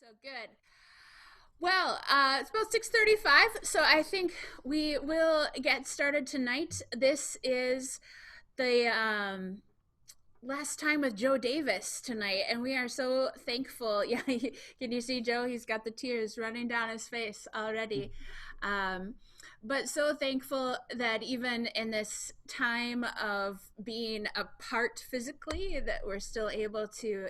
So good. Well, it's about 6:35, so I think we will get started tonight. This is the last time with Joe Davis tonight, and we are so thankful. Yeah, can you see Joe? He's got the tears running down his face already. Um, but so thankful that even in this time of being apart physically, that we're still able to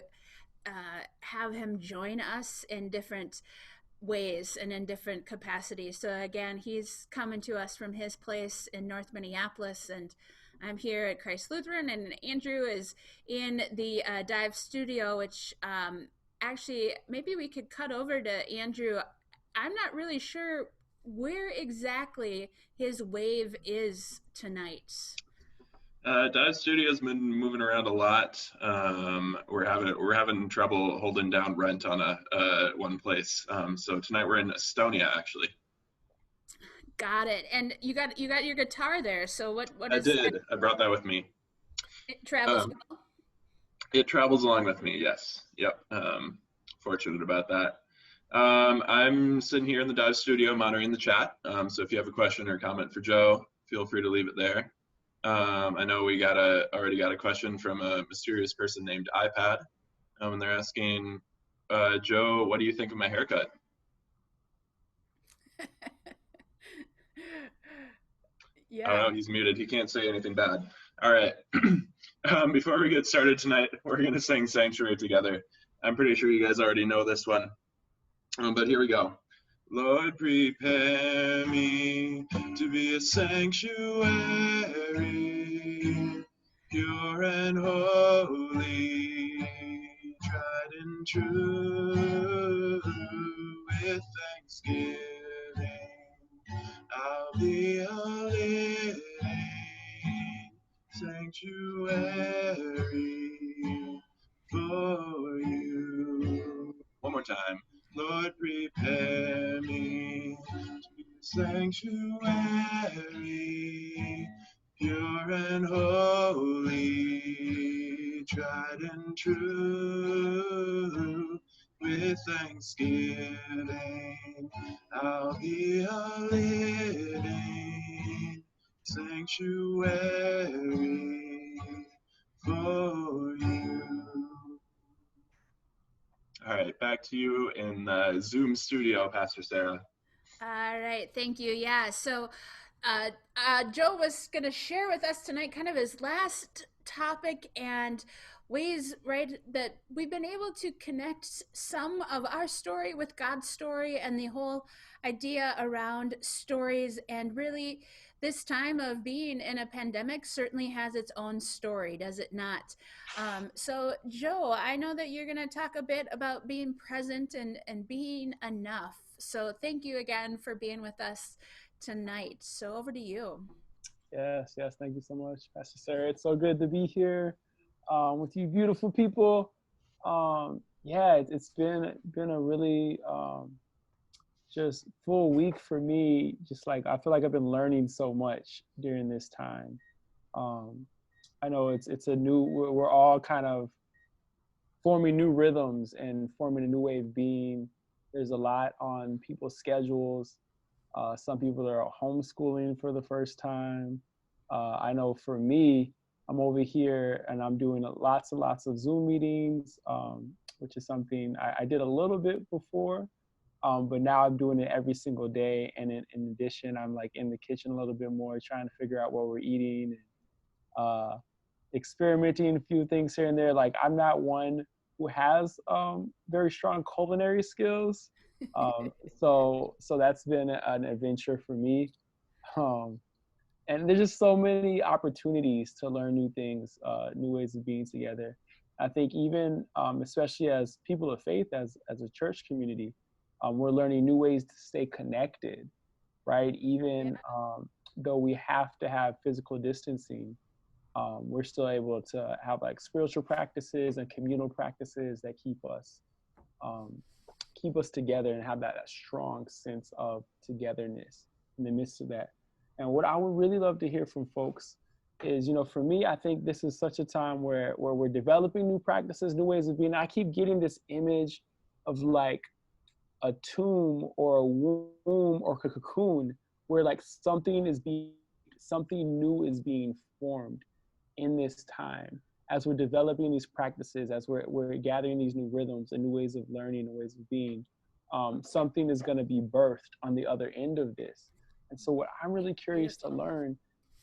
have him join us in different ways and in different capacities. So again, he's coming to us from his place in North Minneapolis, and I'm here at Christ Lutheran, and Andrew is in the Dive Studio, which actually maybe we could cut over to Andrew. I'm not really sure where exactly his wave is tonight. Dive Studio's been moving around a lot. We're having trouble holding down rent on a one place. So tonight we're in Estonia, actually. Got it. And you got your guitar there. So what I is that? did. I brought that with me. It travels Um, well. it travels along with me. Yes. Yep. Fortunate about that. I'm sitting here in the Dive Studio monitoring the chat. So if you have a question or comment for Joe, feel free to leave it there. I know we already got a question from a mysterious person named iPad, and they're asking, Joe, what do you think of my haircut? I don't Yeah. know. He's muted. He can't say anything bad. All right. Before we get started tonight, we're gonna sing Sanctuary together. I'm pretty sure you guys already know this one, but here we go. Lord, prepare me to be a sanctuary, pure and holy, tried and true. With thanksgiving, I'll be a living sanctuary for you. One more time. Lord, prepare me to be a sanctuary, pure and holy, tried and true. With thanksgiving, I'll be a living sanctuary for you. All right, back to you in the Zoom studio, Pastor Sarah. All right. Thank you. Yeah. So, Joe was going to share with us tonight kind of his last topic and ways, right, that we've been able to connect some of our story with God's story and the whole idea around stories. And really, this time of being in a pandemic certainly has its own story, does it not? So, Joe, I know that you're going to talk a bit about being present and being enough. So, thank you again for being with us tonight. So, over to you. Yes, yes. Thank you so much, Pastor Sarah. It's so good to be here with you beautiful people. Yeah, it's been a really just full week for me. Just like I feel like I've been learning so much during this time. Um, I know it's a new. We're all kind of forming new rhythms and forming a new way of being. There's a lot on people's schedules. Some people are homeschooling for the first time. I know for me, I'm over here and I'm doing lots and lots of Zoom meetings, which is something I did a little bit before, but now I'm doing it every single day. And in addition, I'm like in the kitchen a little bit more, trying to figure out what we're eating, uh, experimenting a few things here and there. Like I'm not one who has very strong culinary skills. So that's been an adventure for me. Um, and there's just so many opportunities to learn new things, new ways of being together. I think even, especially as people of faith, as a church community, we're learning new ways to stay connected, right? Yeah. Even though we have to have physical distancing, we're still able to have like spiritual practices and communal practices that um, keep us together and have that strong sense of togetherness in the midst of that. And what I would really love to hear from folks is, for me, I think this is such a time where we're developing new practices, new ways of being. I keep getting this image of like a tomb or a womb or a cocoon where like something new is being formed in this time as we're developing these practices, as we're gathering these new rhythms and new ways of learning and ways of being. Something is going to be birthed on the other end of this. And so what I'm really curious to learn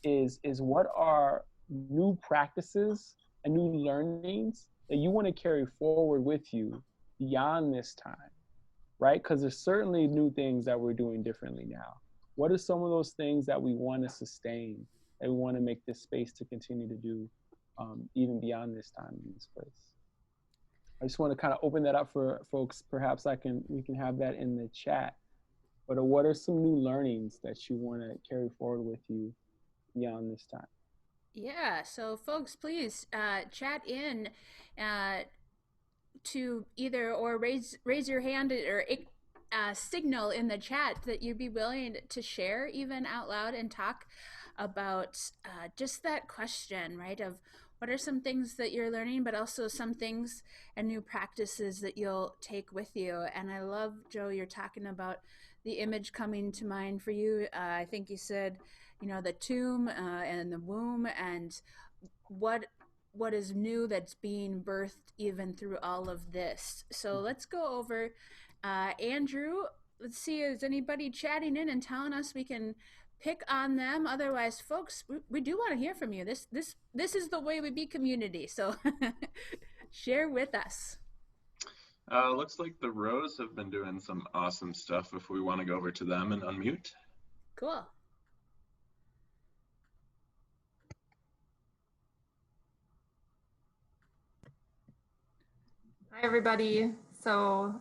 is what are new practices and new learnings that you want to carry forward with you beyond this time, right? Because there's certainly new things that we're doing differently now. What are some of those things that we want to sustain, that we want to make this space to continue to do even beyond this time in this place? I just want to kind of open that up for folks. Perhaps we can have that in the chat. But what are some new learnings that you want to carry forward with you beyond this time? Yeah, so folks, please chat in to either or raise your hand or signal in the chat that you'd be willing to share even out loud and talk about just that question, right? Of what are some things that you're learning, but also some things and new practices that you'll take with you. And I love, Joe, you're talking about the image coming to mind for you. I think you said, you know, the tomb and the womb, and what is new that's being birthed even through all of this. So let's go over Andrew. Let's see, is anybody chatting in and telling us we can pick on them? Otherwise, folks, we do want to hear from you. This is the way we be community. So share with us. Looks like the Rose have been doing some awesome stuff if we want to go over to them and unmute. Cool. Hi, everybody. So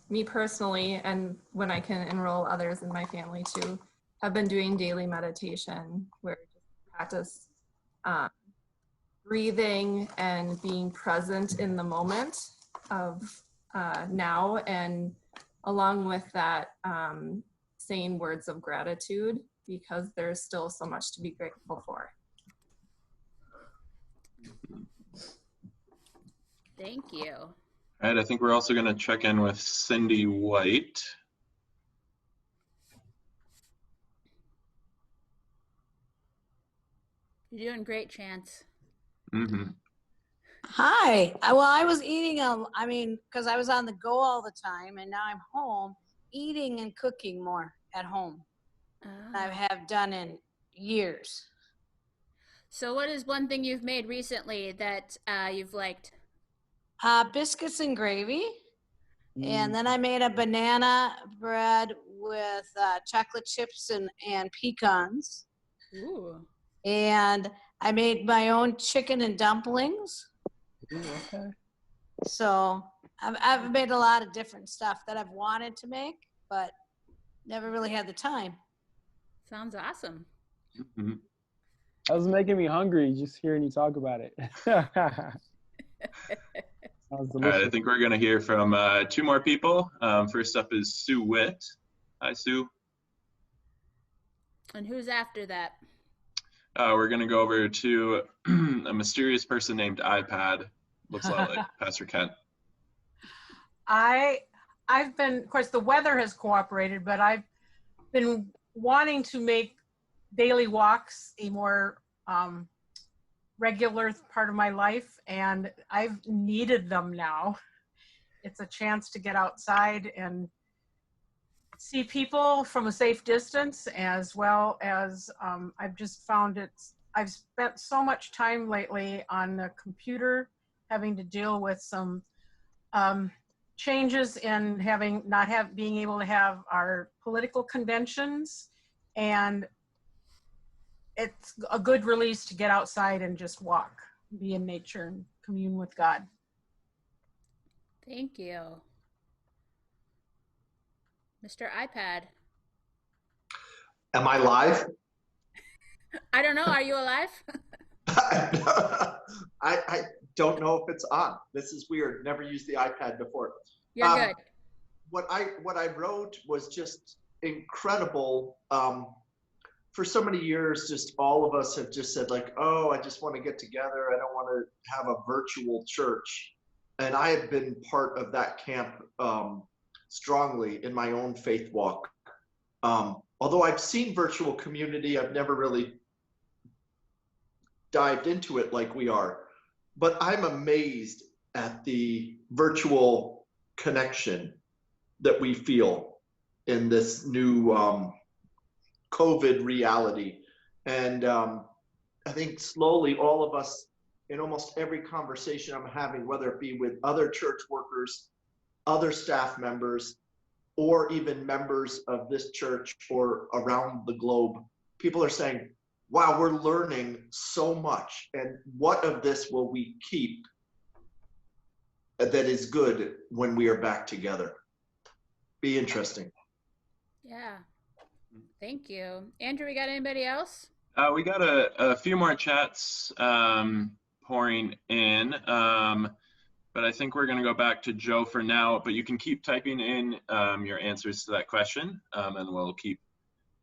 me personally, and when I can enroll others in my family too, have been doing daily meditation where we just practice breathing and being present in the moment of now, and along with that, saying words of gratitude, because there's still so much to be grateful for. Thank you. All right, I think we're also going to check in with Cindy White. You're doing great, Chance. Mm-hmm. Hi. Well, I was eating, because I was on the go all the time, and now I'm home, eating and cooking more at home. I have done in years. So what is one thing you've made recently that you've liked? Biscuits and gravy. And then I made a banana bread with chocolate chips and pecans. Ooh. And I made my own chicken and dumplings. Ooh, okay. So I've made a lot of different stuff that I've wanted to make, but never really had the time. Sounds awesome. Mm-hmm. That was making me hungry just hearing you talk about it. All right, I think we're going to hear from two more people. First up is Sue Witt. Hi, Sue. And who's after that? We're going to go over to a mysterious person named iPad. Looks a lot like Pastor Kent. I've been, of course, the weather has cooperated, but I've been wanting to make daily walks a more regular part of my life, and I've needed them now. It's a chance to get outside and see people from a safe distance, as well as I've just found I've spent so much time lately on the computer having to deal with some changes in being able to have our political conventions, and it's a good release to get outside and just walk, be in nature, and commune with God. Thank you. Mr. iPad. Am I live? I don't know. Are you alive? I don't know if it's on. This is weird. Never used the iPad before. You're good. What I wrote was just incredible. For so many years, just all of us have just said like, oh, I just want to get together. I don't want to have a virtual church. And I have been part of that camp strongly in my own faith walk. Although I've seen virtual community, I've never really dived into it like we are. But I'm amazed at the virtual connection that we feel in this new COVID reality. And I think slowly all of us, in almost every conversation I'm having, whether it be with other church workers, other staff members, or even members of this church or around the globe, people are saying, wow, we're learning so much. And what of this will we keep that is good when we are back together? Be interesting. Yeah. Thank you. Andrew, we got anybody else? We got a few more chats pouring in, but I think we're going to go back to Joe for now. But you can keep typing in your answers to that question, and we'll keep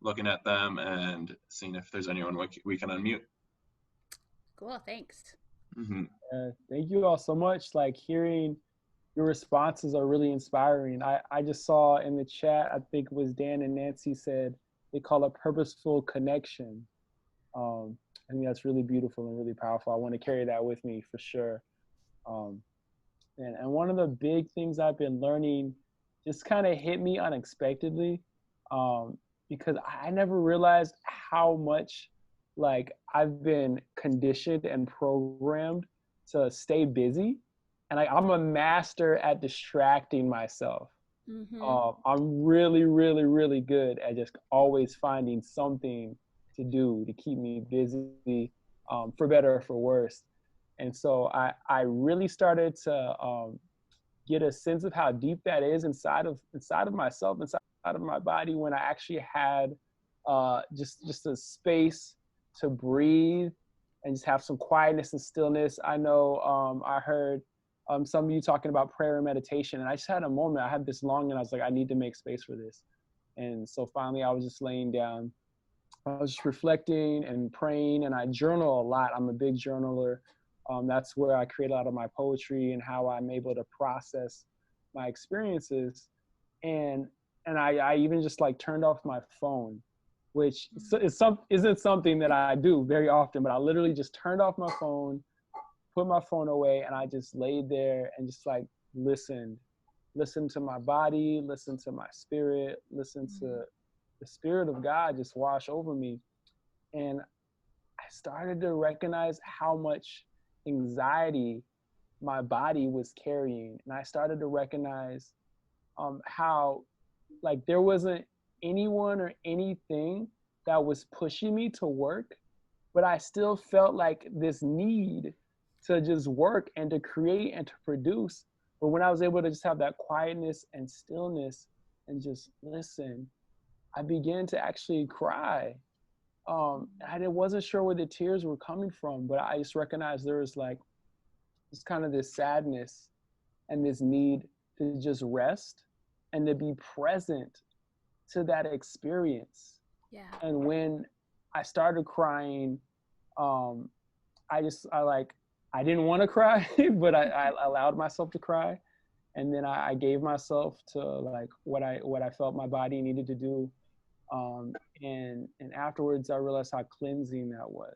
looking at them and seeing if there's anyone we can unmute. Cool, thanks. Mm-hmm. Thank you all so much. Like, hearing your responses are really inspiring. I just saw in the chat, I think it was Dan and Nancy said, they call it purposeful connection. I think that's really beautiful and really powerful. I want to carry that with me for sure. And one of the big things I've been learning just kind of hit me unexpectedly, because I never realized how much like I've been conditioned and programmed to stay busy. And I'm a master at distracting myself. Mm-hmm. I'm really, really, really good at just always finding something to do to keep me busy, for better or for worse. And so I really started to get a sense of how deep that is inside of myself, inside of my body, when I actually had just a space to breathe and just have some quietness and stillness. I know I heard some of you talking about prayer and meditation, and I just had a moment. I had this longing, and I was like, I need to make space for this. And so finally I was just laying down. I was just reflecting and praying, and I journal a lot. I'm a big journaler. That's where I create a lot of my poetry and how I'm able to process my experiences. And I even just like turned off my phone, which isn't something that I do very often, but I literally just turned off my phone, put my phone away, and I just laid there and just like listened to my body, listened to my spirit, listened to the Spirit of God just wash over me. And I started to recognize how much anxiety my body was carrying. And I started to recognize how like there wasn't anyone or anything that was pushing me to work, but I still felt like this need to just work and to create and to produce. But when I was able to just have that quietness and stillness and just listen, I began to actually cry. I wasn't sure where the tears were coming from, but I just recognized there was like just kind of this sadness and this need to just rest and to be present to that experience. Yeah. And when I started crying, I didn't want to cry, but I allowed myself to cry. And then I gave myself to like what I felt my body needed to do. And afterwards I realized how cleansing that was,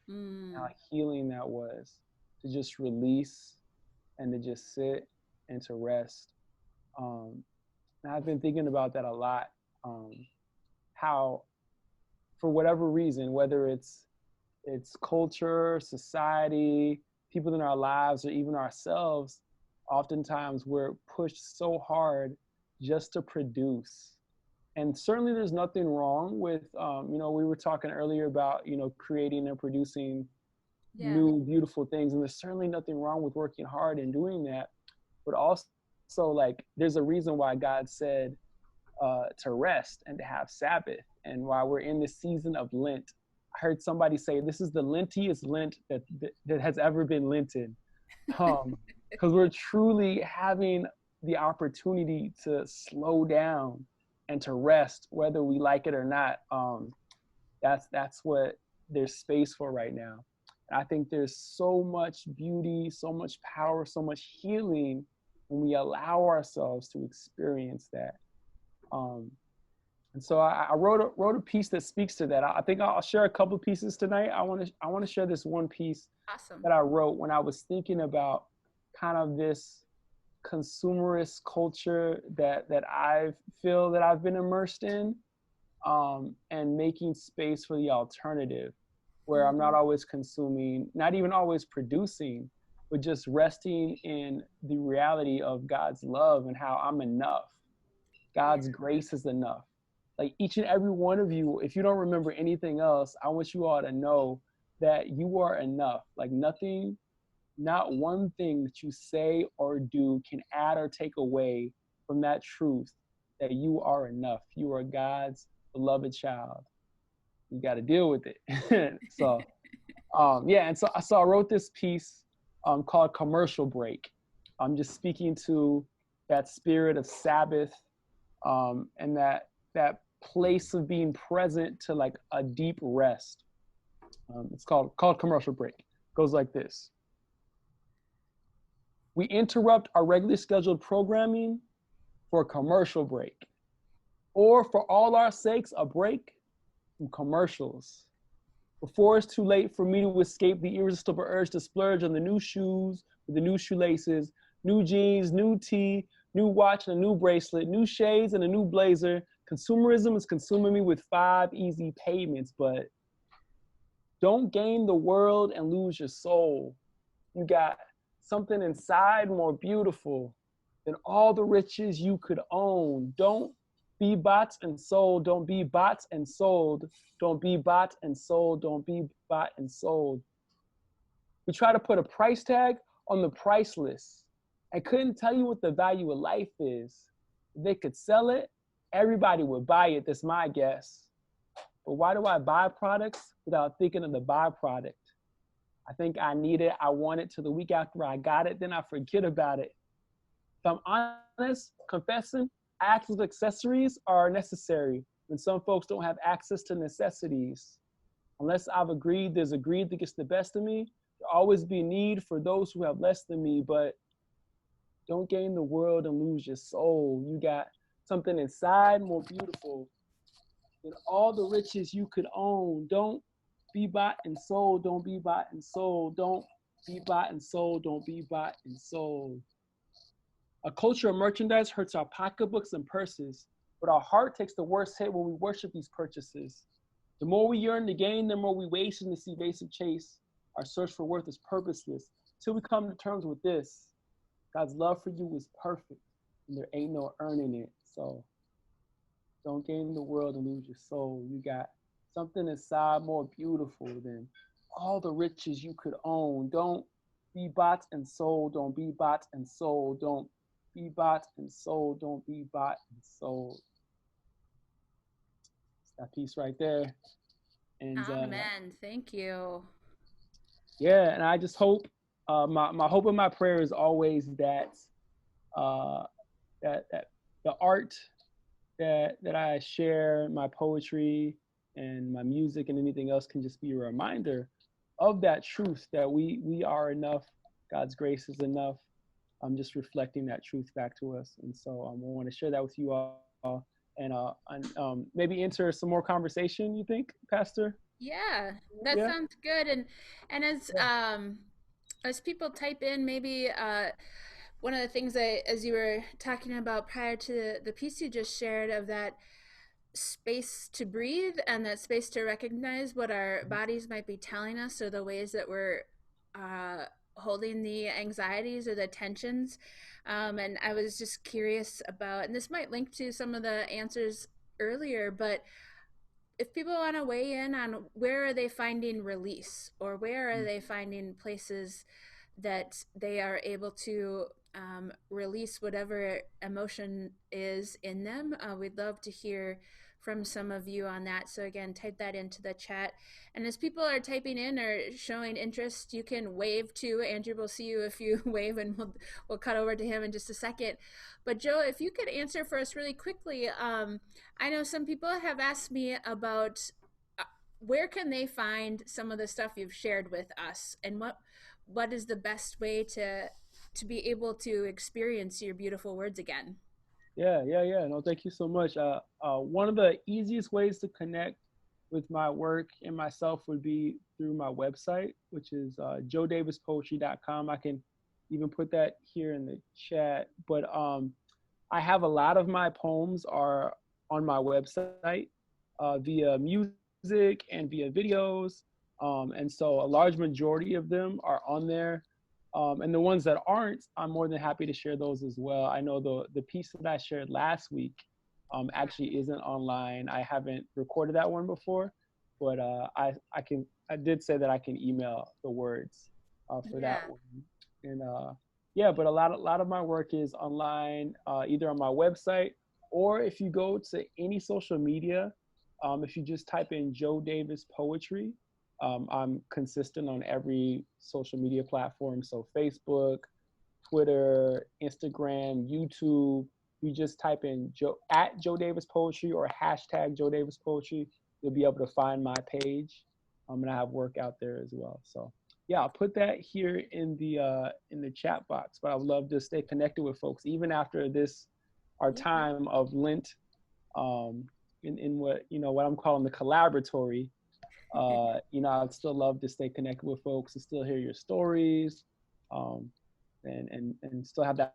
how healing that was, to just release and to just sit and to rest. And I've been thinking about that a lot, how for whatever reason, whether it's culture, society, people in our lives, or even ourselves, oftentimes we're pushed so hard just to produce. And certainly there's nothing wrong with, we were talking earlier about, creating and producing new, beautiful things. And there's certainly nothing wrong with working hard and doing that. But also, like, there's a reason why God said to rest and to have Sabbath. And while we're in the season of Lent, I heard somebody say, this is the lentiest Lent that has ever been Lenten. Because we're truly having the opportunity to slow down and to rest, whether we like it or not. That's what there's space for right now. And I think there's so much beauty, so much power, so much healing when we allow ourselves to experience that. And so I wrote a piece that speaks to that. I think I'll share a couple of pieces tonight. I want to share this one piece Awesome. that I wrote when I was thinking about kind of this consumerist culture that I feel that I've been immersed in, and making space for the alternative, where I'm not always consuming, not even always producing, but just resting in the reality of God's love and how I'm enough. God's grace is enough. Like each and every one of you, if you don't remember anything else, I want you all to know that you are enough. Like nothing, not one thing that you say or do can add or take away from that truth that you are enough. You are God's beloved child. You got to deal with it. So, yeah. And so I wrote this piece called Commercial Break. I'm just speaking to that spirit of Sabbath, and that place of being present to like a deep rest. It's called Commercial Break. It goes like this. We interrupt our regularly scheduled programming for a commercial break, or for all our sakes, a break from commercials. Before it's too late for me to escape the irresistible urge to splurge on the new shoes with the new shoelaces, new jeans, new tee, new watch and a new bracelet, new shades and a new blazer. Consumerism is consuming me with 5 easy payments, but don't gain the world and lose your soul. You got something inside more beautiful than all the riches you could own. Don't be bought and sold. Don't be bought and sold. Don't be bought and sold. Don't be bought and sold. We try to put a price tag on the priceless. I couldn't tell you what the value of life is. If they could sell it, everybody would buy it. That's my guess. But why do I buy products without thinking of the byproduct? I think I need it. I want it till the week after I got it. Then I forget about it. If I'm honest, confessing, acts of accessories are necessary when some folks don't have access to necessities. Unless I've agreed, there's a greed that gets the best of me. There'll always be need for those who have less than me, but don't gain the world and lose your soul. You got something inside more beautiful than all the riches you could own. Don't be bought and sold. Don't be bought and sold. Don't be bought and sold. Don't be bought and sold. A culture of merchandise hurts our pocketbooks and purses, but our heart takes the worst hit when we worship these purchases. The more we yearn to gain, the more we waste in this evasive chase. Our search for worth is purposeless till we come to terms with this. God's love for you is perfect, and there ain't no earning it. So don't gain the world and lose your soul. You got something inside more beautiful than all the riches you could own. Don't be bought and sold. Don't be bought and sold. Don't be bought and sold. Don't be bought and sold. It's that piece right there. And amen. Thank you. Yeah, and I just hope, my hope and my prayer is always that that the art that I share, my poetry and my music and anything else can just be a reminder of that truth that we are enough. God's grace is enough. I'm just reflecting that truth back to us. And so I want to share that with you all, and maybe enter some more conversation, you think, Pastor? Yeah, that sounds good. And as people type in, maybe one of the things as you were talking about prior to the piece you just shared, of that space to breathe and that space to recognize what our bodies might be telling us, or the ways that we're holding the anxieties or the tensions. And I was just curious about, and this might link to some of the answers earlier, but if people want to weigh in on where are they finding release, or where are they finding places that they are able to release whatever emotion is in them, we'd love to hear from some of you on that. So again, type that into the chat. And as people are typing in or showing interest, you can wave too. Andrew will see you if you wave, and we'll cut over to him in just a second. But Joe, if you could answer for us really quickly, I know some people have asked me about where can they find some of the stuff you've shared with us, and what is the best way to to be able to experience your beautiful words again. Yeah. No, thank you so much. One of the easiest ways to connect with my work and myself would be through my website, which is joedavispoetry.com. I can even put that here in the chat. But I have a lot of my poems are on my website via music and via videos. And so a large majority of them are on there. And the ones that aren't, I'm more than happy to share those as well. I know the piece that I shared last week actually isn't online. I haven't recorded that one before, but I did say that I can email the words for that one. And yeah, but a lot of my work is online, either on my website, or if you go to any social media, if you just type in Joe Davis Poetry, I'm consistent on every social media platform. So Facebook, Twitter, Instagram, YouTube. You just type in Joe Davis Poetry or hashtag Joe Davis Poetry. You'll be able to find my page. And I have work out there as well. So yeah, I'll put that here in the chat box. But I would love to stay connected with folks even after our time of Lent, in what I'm calling the collaboratory. I'd still love to stay connected with folks and still hear your stories, and still have that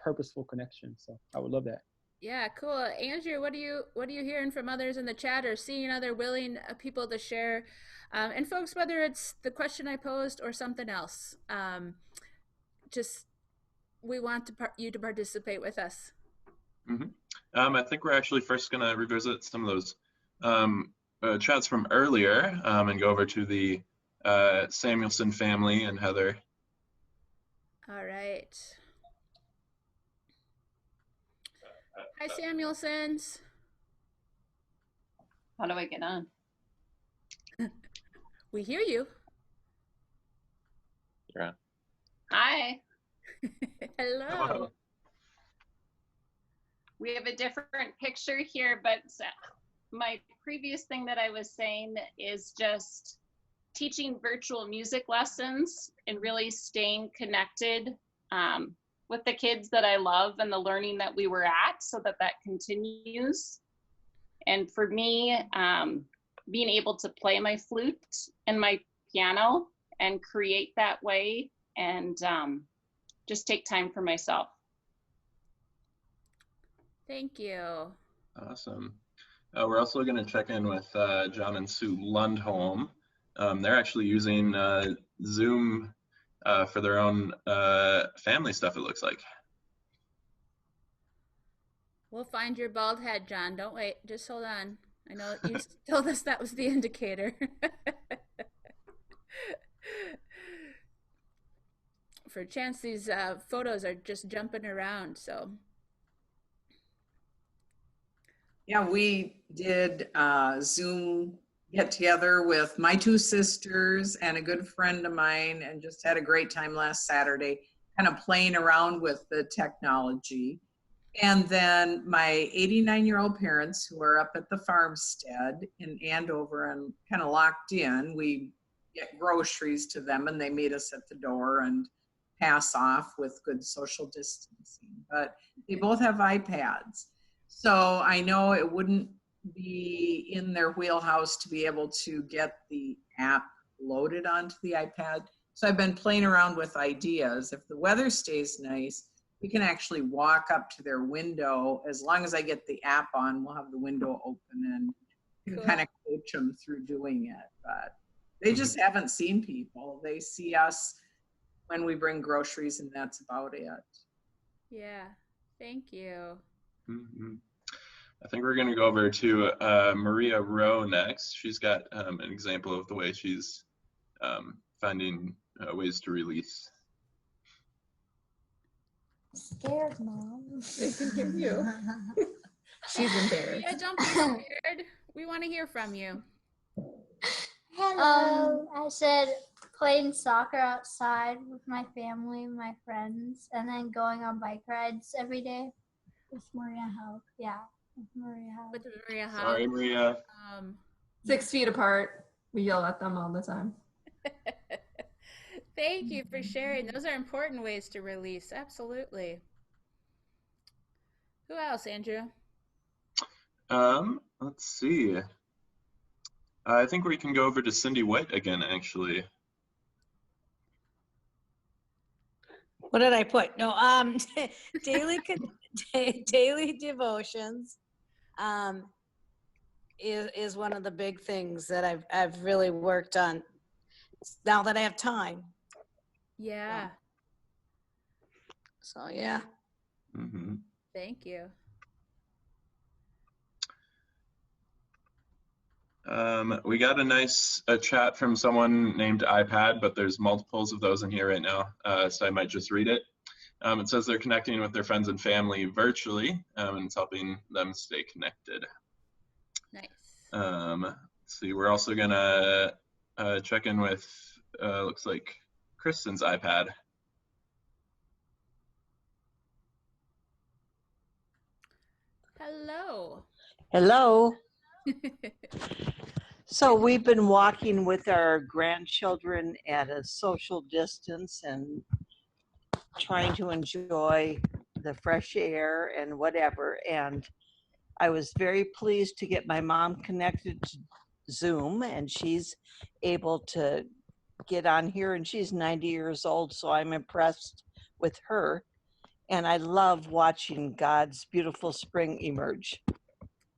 purposeful connection. So I would love that. Yeah, cool. Andrew, what are you hearing from others in the chat or seeing other willing people to share? And folks, whether it's the question I posed or something else, just we want you to participate with us. Mm-hmm. I think we're actually first going to revisit some of those chats from earlier and go over to the Samuelson family and Heather. All right. Hi, Samuelsons. How do I get on? We hear you. You're on. Hi. Hello. We have a different picture here, but my previous thing that I was saying is just teaching virtual music lessons and really staying connected with the kids that I love and the learning that we were at, so that continues. And for me, being able to play my flute and my piano and create that way, and just take time for myself. Thank you. Awesome. We're also going to check in with John and Sue Lundholm. They're actually using Zoom for their own family stuff, it looks like. We'll find your bald head, John. Don't wait. Just hold on. I know you told us that was the indicator. For a chance, these photos are just jumping around, so. Yeah, we did Zoom get together with my two sisters and a good friend of mine, and just had a great time last Saturday, kind of playing around with the technology. And then my 89-year-old parents, who are up at the farmstead in Andover and kind of locked in, we get groceries to them and they meet us at the door and pass off with good social distancing. But they both have iPads. So I know it wouldn't be in their wheelhouse to be able to get the app loaded onto the iPad. So I've been playing around with ideas. If the weather stays nice, we can actually walk up to their window. As long as I get the app on, we'll have the window open and kind of coach them through doing it. But they just haven't seen people. They see us when we bring groceries, and that's about it. Yeah, thank you. Mm-hmm. I think we're going to go over to Maria Rowe next. She's got an example of the way she's finding ways to release. Scared, Mom. They can hear you. She's embarrassed. Yeah, don't be scared. We want to hear from you. I said playing soccer outside with my family, my friends, and then going on bike rides every day with Maria Howe. Yeah, with Maria Howe. With Maria Howe. Sorry, Maria. 6 feet apart. We yell at them all the time. Thank you for sharing. Those are important ways to release. Absolutely. Who else, Andrew? Let's see. I think we can go over to Cindy White again, actually. What did I put? No, daily daily devotions is one of the big things that I've really worked on now that I have time. Yeah. So yeah. Mm-hmm. Thank you. We got a nice chat from someone named iPad, but there's multiples of those in here right now, so I might just read it. It says they're connecting with their friends and family virtually, and it's helping them stay connected. Nice. Let's see, we're also gonna check in with, looks like Kristen's iPad. Hello. Hello. So we've been walking with our grandchildren at a social distance and trying to enjoy the fresh air and whatever. And I was very pleased to get my mom connected to Zoom, and she's able to get on here, and she's 90 years old, so I'm impressed with her. And I love watching God's beautiful spring emerge.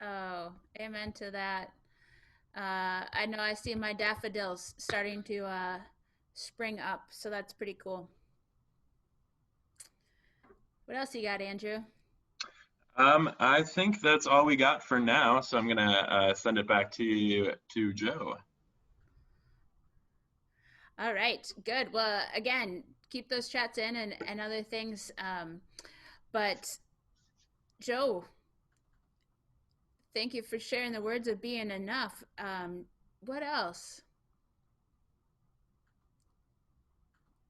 Oh, amen to that. I know I see my daffodils starting to spring up, so that's pretty cool. What else you got, Andrew? I think that's all we got for now, so I'm gonna send it back to Joe. All right, good. Well, again, keep those chats in and other things. But Joe, thank you for sharing the words of being enough. What else?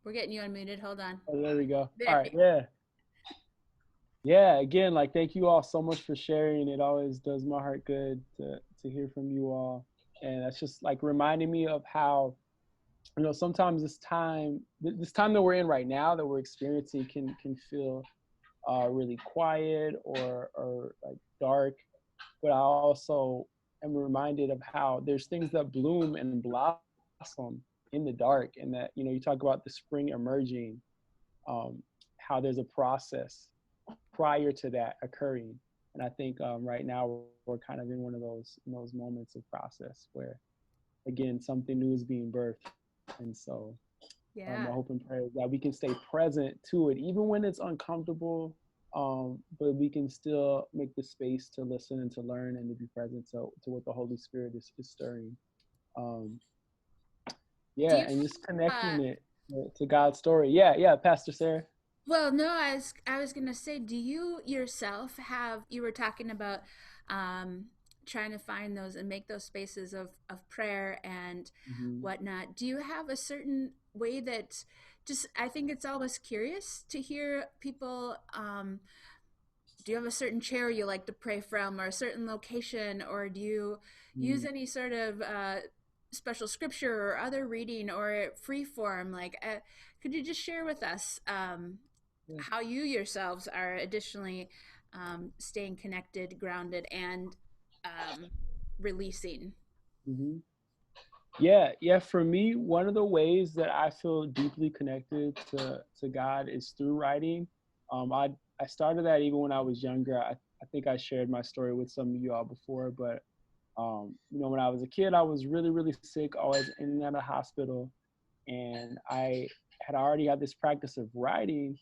We're getting you unmuted. Hold on. Oh, there we go. There. All right, yeah. Yeah, again, like, thank you all so much for sharing. It always does my heart good to hear from you all. And that's just like reminding me of how, you know, sometimes this time that we're in right now that we're experiencing can feel really quiet or like dark. But I also am reminded of how there's things that bloom and blossom in the dark, and that, you know, you talk about the spring emerging, how there's a process prior to that occurring. And I think right now we're kind of in one of those moments of process where, again, something new is being birthed. And so Yeah. I hope and pray that we can stay present to it, even when it's uncomfortable, but we can still make the space to listen and to learn and to be present to what the Holy Spirit is stirring. Yeah, and just connecting it to God's story. Yeah, Pastor Sarah. Well, no, I was gonna say, do you yourself you were talking about trying to find those and make those spaces of prayer and whatnot. Do you have a certain way that I think it's always curious to hear people, do you have a certain chair you like to pray from, or a certain location, or do you use any sort of special scripture or other reading or free form? Like, could you just share with us how you yourselves are additionally staying connected, grounded, and releasing? Yeah, for me, one of the ways that I feel deeply connected to God is through writing. I started that even when I was younger. I think I shared my story with some of you all before, but you know, when I was a kid, I was really, really sick, always in and out of the hospital. And I had already had this practice of writing,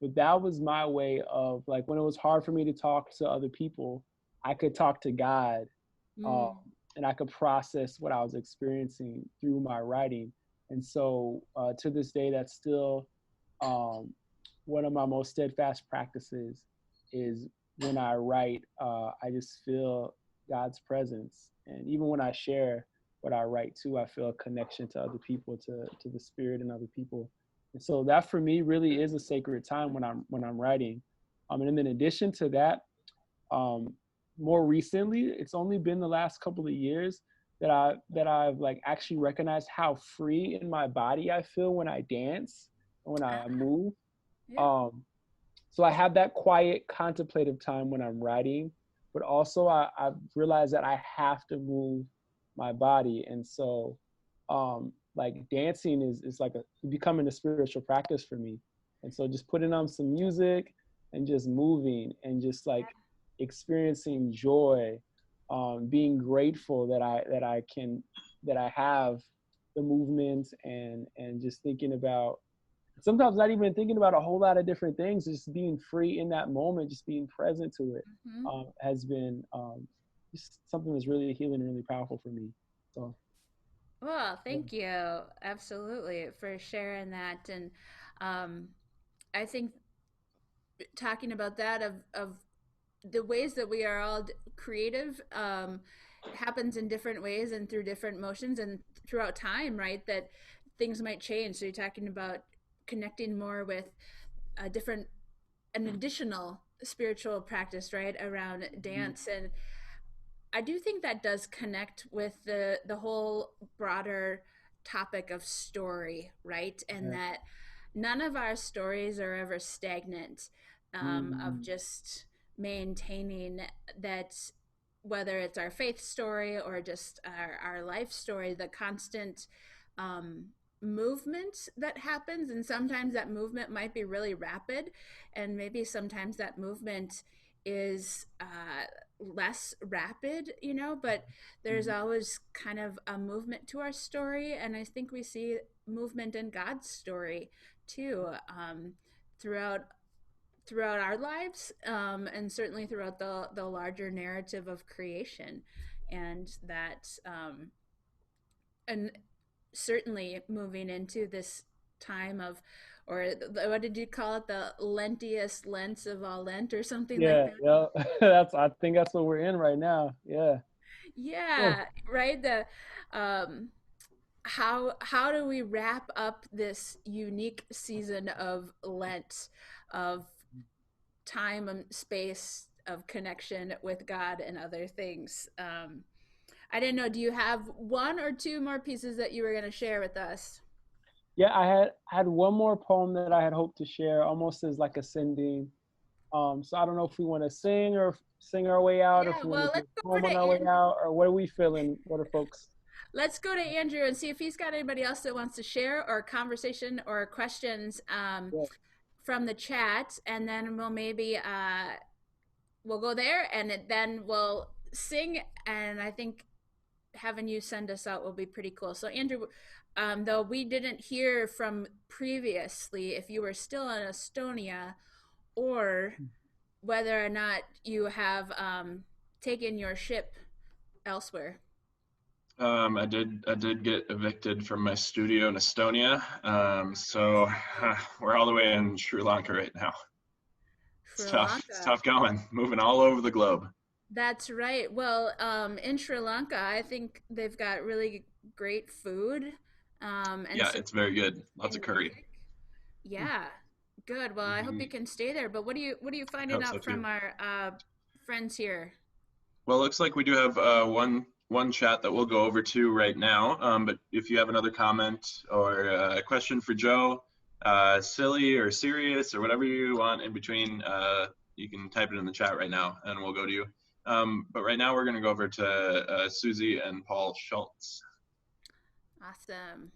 but that was my way of, like, when it was hard for me to talk to other people, I could talk to God, and I could process what I was experiencing through my writing. And so to this day, that's still one of my most steadfast practices. Is when I write, I just feel God's presence. And even when I share what I write too, I feel a connection to other people, to the Spirit and other people. And so that for me really is a sacred time when I'm writing. And then in addition to that, more recently, it's only been the last couple of years, that I've like actually recognized how free in my body I feel when I dance and when I move. Yeah. So I have that quiet contemplative time when I'm writing, but also I've realized that I have to move my body. And so like dancing is like becoming a spiritual practice for me. And so just putting on some music and just moving and just like experiencing joy, being grateful that I have the movement and just thinking about, sometimes not even thinking about a whole lot of different things, just being free in that moment, just being present to it, has been just something that's really healing and really powerful for me. So, Well, thank you. Absolutely for sharing that. And I think talking about that of the ways that we are all creative happens in different ways and through different motions and throughout time, right? That things might change. So you're talking about connecting more with a different, an additional spiritual practice, right, around dance. And I do think that does connect with the whole broader topic of story, right? And that none of our stories are ever stagnant, of just maintaining that, whether it's our faith story or just our life story, the constant movement that happens. And sometimes that movement might be really rapid, and maybe sometimes that movement is less rapid, you know, but there's always kind of a movement to our story. And I think we see movement in God's story too, throughout our lives, and certainly throughout the larger narrative of creation. And that and certainly moving into this time of, or what did you call it, the lentiest Lents of all Lent or something like that? Yeah. I think that's what we're in right now. Yeah. Yeah, right. The how do we wrap up this unique season of Lent, of time and space, of connection with God and other things? I didn't know, do you have one or two more pieces that you were going to share with us? Yeah, I had one more poem that I had hoped to share, almost as like a sending. So I don't know if we want to sing or sing our way out, or if Yeah, we want well, to do let's a go over poem to on our way Andrew. out, or what are we feeling? What are folks? Let's go to Andrew and see if he's got anybody else that wants to share, or conversation or questions from the chat, and then we'll maybe we'll go there, and then we'll sing. And I think having you send us out will be pretty cool. So Andrew, though we didn't hear from previously if you were still in Estonia, or whether or not you have taken your ship elsewhere. I did get evicted from my studio in Estonia. So we're all the way in Sri Lanka right now. It's tough. It's tough going, moving all over the globe. That's right. Well, in Sri Lanka, I think they've got really great food. And yeah, it's very good. Lots of curry. Music. Yeah, good. Well, I hope you can stay there. But what are you finding out from our friends here? Well, it looks like we do have one chat that we'll go over to right now. But if you have another comment or a question for Joe, silly or serious or whatever you want in between, you can type it in the chat right now and we'll go to you. But right now we're going to go over to Susie and Paul Schultz. Awesome.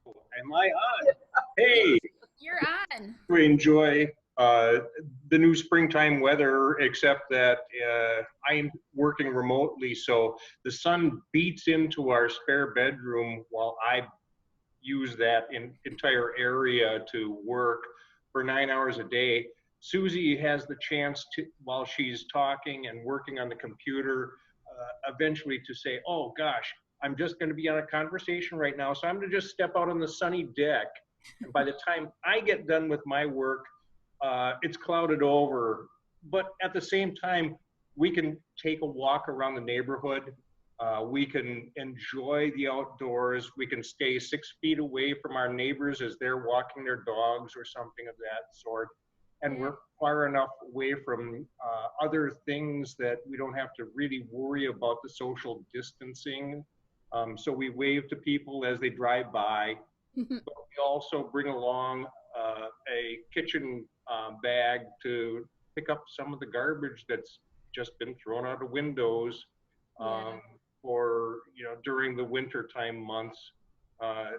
Am I on? Hey. You're on. We enjoy the new springtime weather, except that I'm working remotely, so the sun beats into our spare bedroom while I use that entire area to work for 9 hours a day. Susie has the chance to, while she's talking and working on the computer, eventually to say, oh gosh, I'm just going to be on a conversation right now, so I'm going to just step out on the sunny deck. And by the time I get done with my work, it's clouded over. But at the same time, we can take a walk around the neighborhood. We can enjoy the outdoors. We can stay 6 feet away from our neighbors as they're walking their dogs or something of that sort. and we're far enough away from other things that we don't have to really worry about the social distancing. So we wave to people as they drive by, but we also bring along a kitchen bag to pick up some of the garbage that's just been thrown out of windows, or during the winter time months.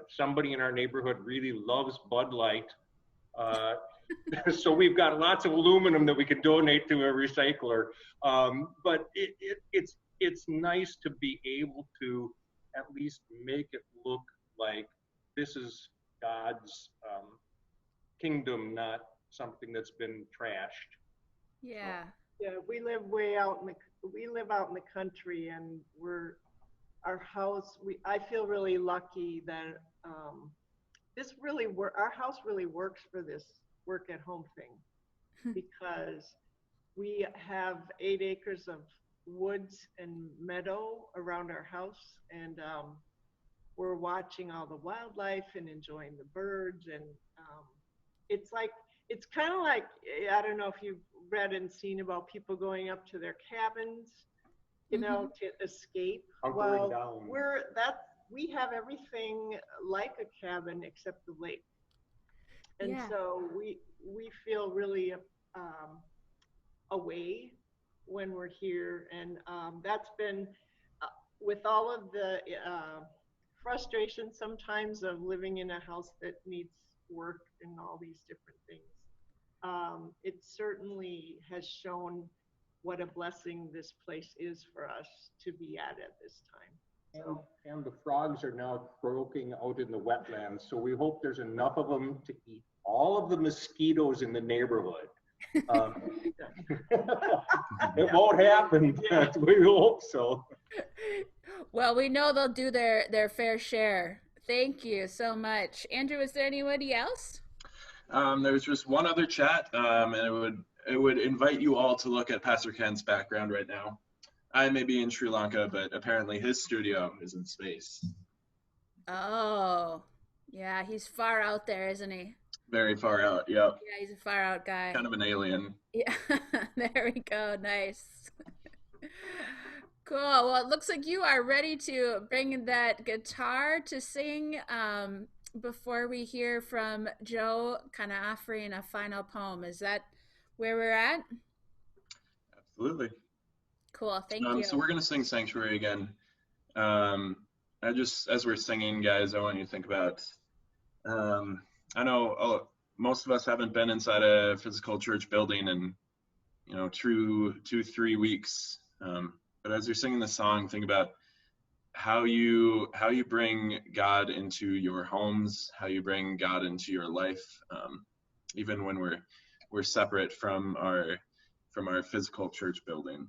Somebody in our neighborhood really loves Bud Light. So we've got lots of aluminum that we can donate to a recycler. But it's nice to be able to at least make it look like this is God's kingdom, not something that's been trashed. Yeah. Yeah, we live way out in the country, and our house. I feel really lucky that our house really works for this work at home thing, because we have 8 acres of woods and meadow around our house, and we're watching all the wildlife and enjoying the birds, and it's kind of like, I don't know if you've read and seen about people going up to their cabins, to escape. Hunkering down. We have everything like a cabin except the lake. And so we feel really away when we're here. And that's been, with all of the frustration sometimes of living in a house that needs work and all these different things, it certainly has shown what a blessing this place is for us to be at this time. And the frogs are now croaking out in the wetlands, so we hope there's enough of them to eat all of the mosquitoes in the neighborhood. It won't happen, but we hope so. Well, we know they'll do their fair share. Thank you so much. Andrew, is there anybody else? There's just one other chat, and it would invite you all to look at Pastor Ken's background right now. I may be in Sri Lanka, but apparently his studio is in space. Oh, yeah, he's far out there, isn't he? Very far out, yep. Yeah, he's a far out guy. Kind of an alien. Yeah, there we go, nice. Cool, well, it looks like you are ready to bring that guitar to sing before we hear from Joe kind of offering a final poem. Is that where we're at? Absolutely. Cool, thank you. So we're going to sing Sanctuary again. As we're singing, guys, I want you to think about, I know most of us haven't been inside a physical church building in, 2-3 weeks. But as you're singing the song, think about how you bring God into your homes, how you bring God into your life, even when we're separate from our physical church building.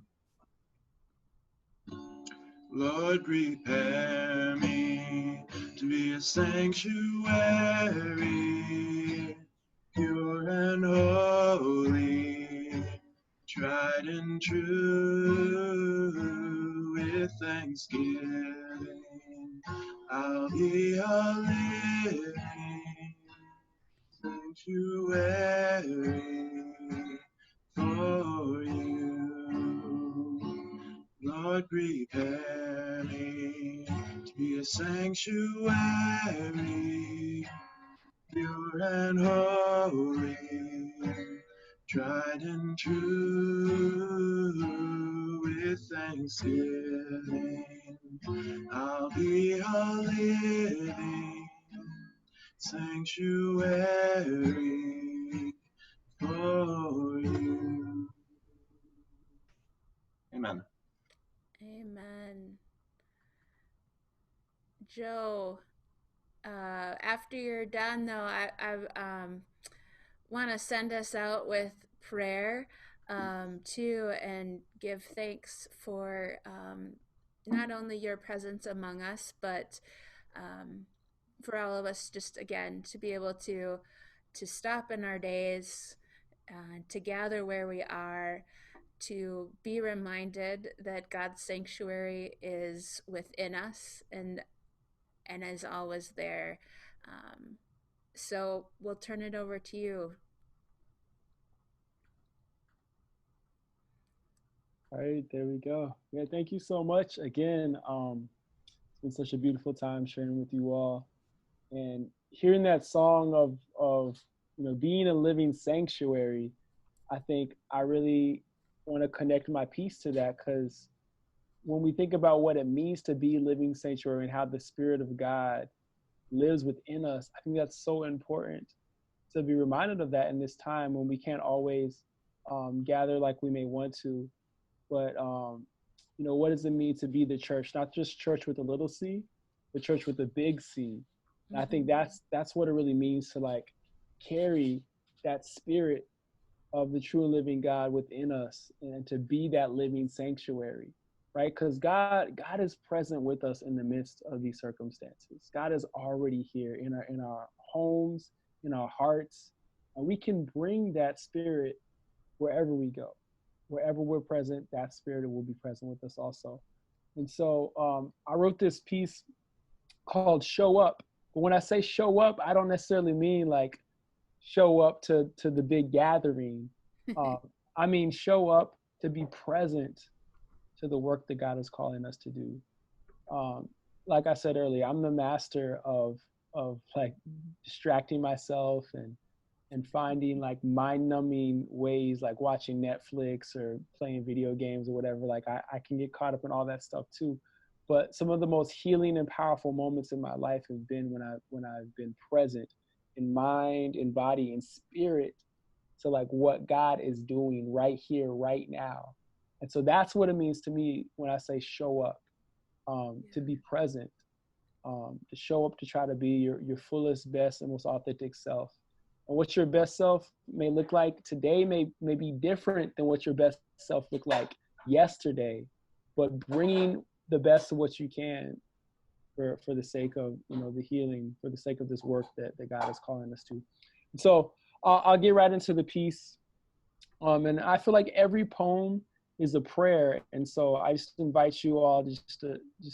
Lord, prepare me to be a sanctuary, pure and holy, tried and true. With thanksgiving, I'll be a living sanctuary for you. Lord, prepare me to be a sanctuary, pure and holy, tried and true. With thanksgiving, I'll be a living sanctuary for you. Amen. Amen. Joe, after you're done, though, I want to send us out with prayer too, and give thanks for not only your presence among us, but for all of us, just again to be able to stop in our days, to gather where we are, to be reminded that God's sanctuary is within us and is always there. So we'll turn it over to you. All right, there we go. Yeah, thank you so much again. It's been such a beautiful time sharing with you all, and hearing that song of being a living sanctuary. I think I really want to connect my piece to that, because when we think about what it means to be a living sanctuary and how the Spirit of God lives within us, I think that's so important to be reminded of that in this time when we can't always gather like we may want to. But what does it mean to be the church? Not just church with a little c, but church with a big C. And I think that's what it really means to like carry that spirit of the true and living God within us, and to be that living sanctuary, right? Because God is present with us in the midst of these circumstances. God is already here in our homes, in our hearts, and we can bring that spirit wherever we go. Wherever we're present, that spirit will be present with us also. And so I wrote this piece called Show Up. But when I say show up, I don't necessarily mean like show up to the big gathering. I mean, show up to be present to the work that God is calling us to do. Like I said earlier, I'm the master of like distracting myself and finding like mind-numbing ways, like watching Netflix or playing video games or whatever. Like I can get caught up in all that stuff too. But some of the most healing and powerful moments in my life have been when I've been present in mind, in body, in spirit to like what God is doing right here, right now. And so that's what it means to me when I say show up, to be present, to show up, to try to be your fullest, best, and most authentic self. And what your best self may look like today may be different than what your best self looked like yesterday, but bringing the best of what you can for the sake of the healing, for the sake of this work that God is calling us to. And so I'll get right into the piece. And I feel like every poem is a prayer, and so I just invite you all just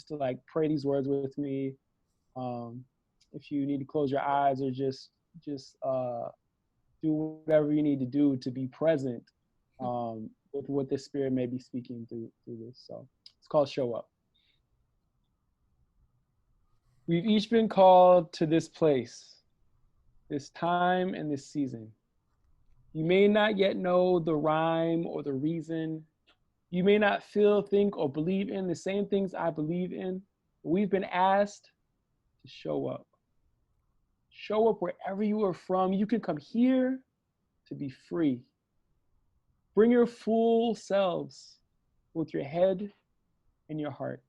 to like pray these words with me. If you need to close your eyes or just do whatever you need to do to be present with what the Spirit may be speaking through this. So it's called Show Up. We've each been called to this place, this time and this season. You may not yet know the rhyme or the reason. You may not feel, think, or believe in the same things I believe in. But we've been asked to show up. Show up wherever you are from. You can come here to be free. Bring your full selves with your head and your heart,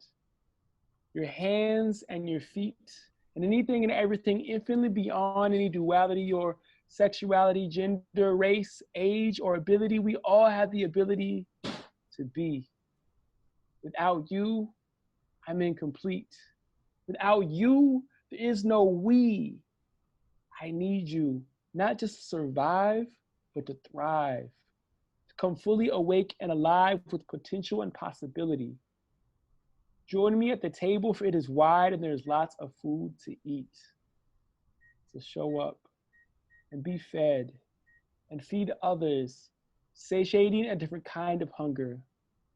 your hands and your feet, and anything and everything infinitely beyond any duality or sexuality, gender, race, age, or ability. We all have the ability to be. Without you, I'm incomplete. Without you, there is no we. I need you, not just to survive, but to thrive, to come fully awake and alive with potential and possibility. Join me at the table, for it is wide and there's lots of food to eat. So show up and be fed and feed others, satiating a different kind of hunger,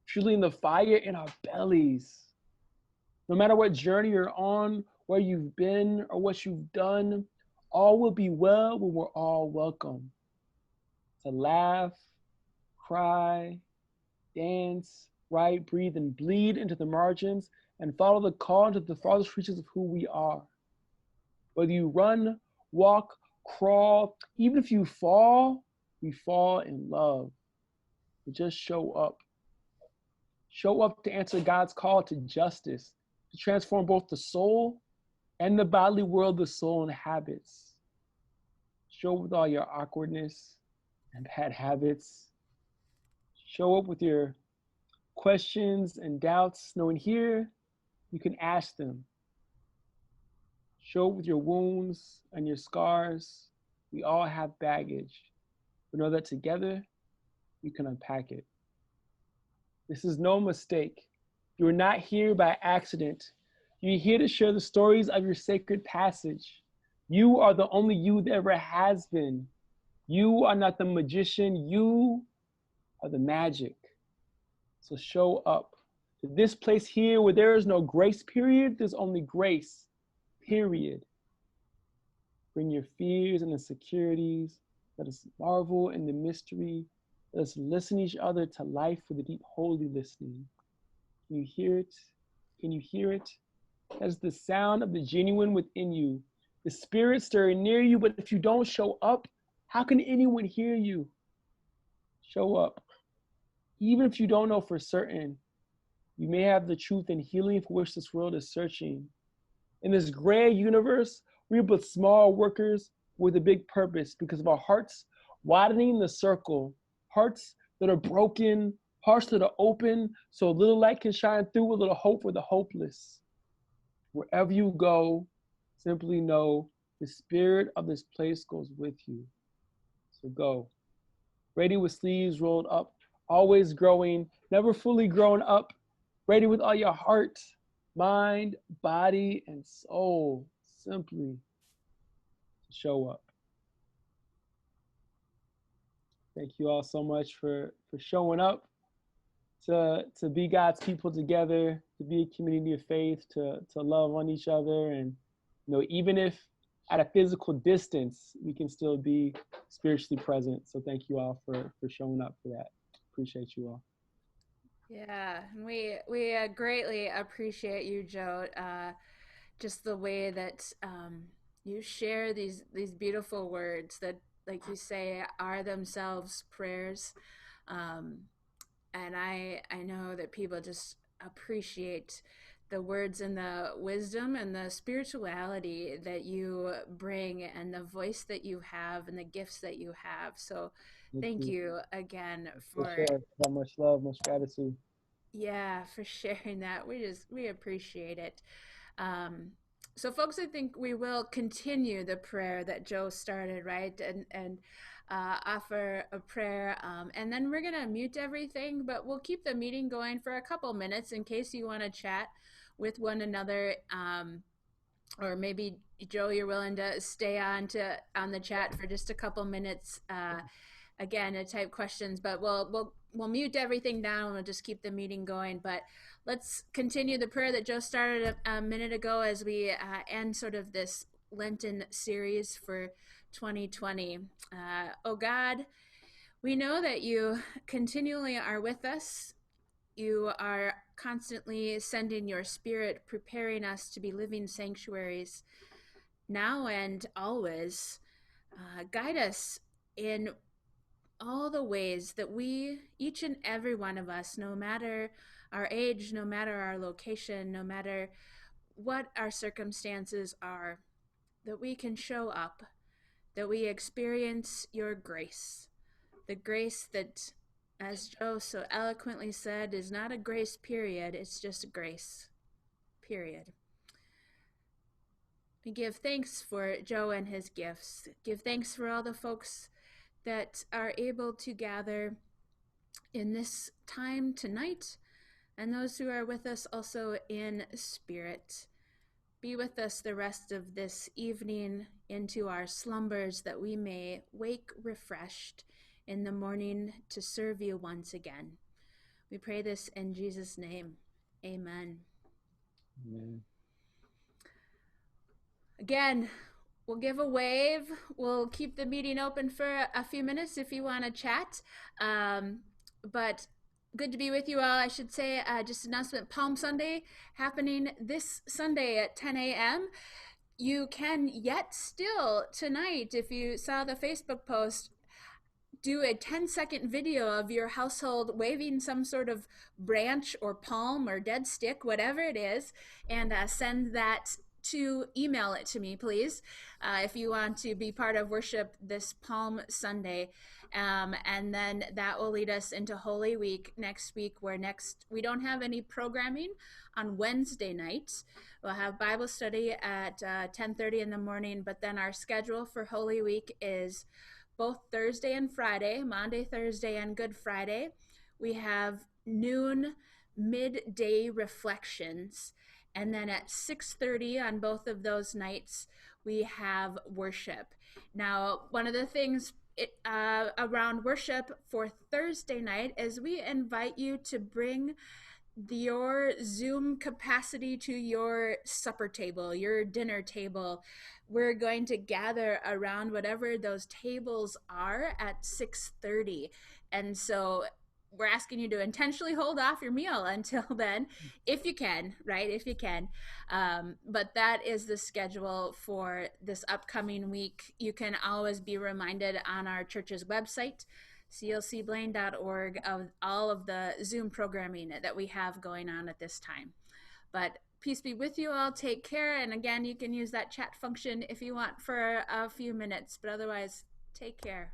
fueling the fire in our bellies. No matter what journey you're on, where you've been, or what you've done, all will be well when we're all welcome. To laugh, cry, dance, write, breathe, and bleed into the margins and follow the call into the farthest reaches of who we are. Whether you run, walk, crawl, even if you fall, we fall in love. We just show up. Show up to answer God's call to justice, to transform both the soul and the bodily world the soul inhabits. Show up with all your awkwardness and bad habits. Show up with your questions and doubts, knowing here you can ask them. Show up with your wounds and your scars. We all have baggage, but know that together you can unpack it. This is no mistake. You are not here by accident. You're here to share the stories of your sacred passage. You are the only you that ever has been. You are not the magician. You are the magic. So show up. To this place here where there is no grace period, there's only grace, period. Bring your fears and insecurities. Let us marvel in the mystery. Let us listen each other to life with a deep, holy listening. Can you hear it? Can you hear it? That is the sound of the genuine within you. The spirit stirring near you, but if you don't show up, how can anyone hear you? Show up. Even if you don't know for certain, you may have the truth and healing for which this world is searching. In this gray universe, we are but small workers with a big purpose because of our hearts widening the circle, hearts that are broken, hearts that are open, so a little light can shine through, a little hope for the hopeless. Wherever you go, simply know the spirit of this place goes with you. So go. Ready with sleeves rolled up, always growing, never fully grown up, ready with all your heart, mind, body, and soul, simply to show up. Thank you all so much for showing up, to be God's people together, to be a community of faith, to love on each other. And even if at a physical distance, we can still be spiritually present. So thank you all for showing up for that. Appreciate you all. Yeah, we greatly appreciate you, Joe. Just the way that you share these beautiful words that, like you say, are themselves prayers. And I know that people just appreciate the words and the wisdom and the spirituality that you bring and the voice that you have and the gifts that you have. So thank you again for so much love, much gratitude. Yeah, for sharing that. We appreciate it. So folks, I think we will continue the prayer that Joe started, right? And offer a prayer. And then we're going to mute everything, but we'll keep the meeting going for a couple minutes in case you want to chat with one another. Or maybe, Joe, you're willing to stay on the chat for just a couple minutes, again, to type questions, but we'll mute everything down and we'll just keep the meeting going. But let's continue the prayer that Joe started a minute ago as we end sort of this Lenten series for 2020. Oh God, we know that you continually are with us. You are constantly sending your spirit, preparing us to be living sanctuaries now and always. Guide us in all the ways that we, each and every one of us, no matter our age, no matter our location, no matter what our circumstances are, that we can show up, that we experience your grace. The grace that, as Joe so eloquently said, is not a grace period, it's just grace, period. We give thanks for Joe and his gifts. Give thanks for all the folks that are able to gather in this time tonight, and those who are with us also in spirit. Be with us the rest of this evening into our slumbers, that we may wake refreshed in the morning to serve you once again. We pray this in Jesus' name. Amen. Amen. Again, we'll give a wave. We'll keep the meeting open for a few minutes if you want to chat. But good to be with you all. I should say, just an announcement, Palm Sunday happening this Sunday at 10 a.m. You can yet still tonight, if you saw the Facebook post, do a 10-second video of your household waving some sort of branch or palm or dead stick, whatever it is, and send that email it to me, please, if you want to be part of worship this Palm Sunday. And then that will lead us into Holy Week next week, where we don't have any programming on Wednesday nights. We'll have Bible study at 10:30 in the morning, but then our schedule for Holy Week is both Thursday and Friday, Monday, Thursday, and Good Friday. We have noon midday reflections. And then at 6:30 on both of those nights, we have worship. Now, one of the things around worship for Thursday night is we invite you to bring your Zoom capacity to your supper table, your dinner table. We're going to gather around whatever those tables are at 6:30. And so we're asking you to intentionally hold off your meal until then, if you can, right? If you can. But that is the schedule for this upcoming week. You can always be reminded on our church's website, clcblaine.org, of all of the Zoom programming that we have going on at this time. But peace be with you all. Take care. And again, you can use that chat function if you want for a few minutes. But otherwise, take care.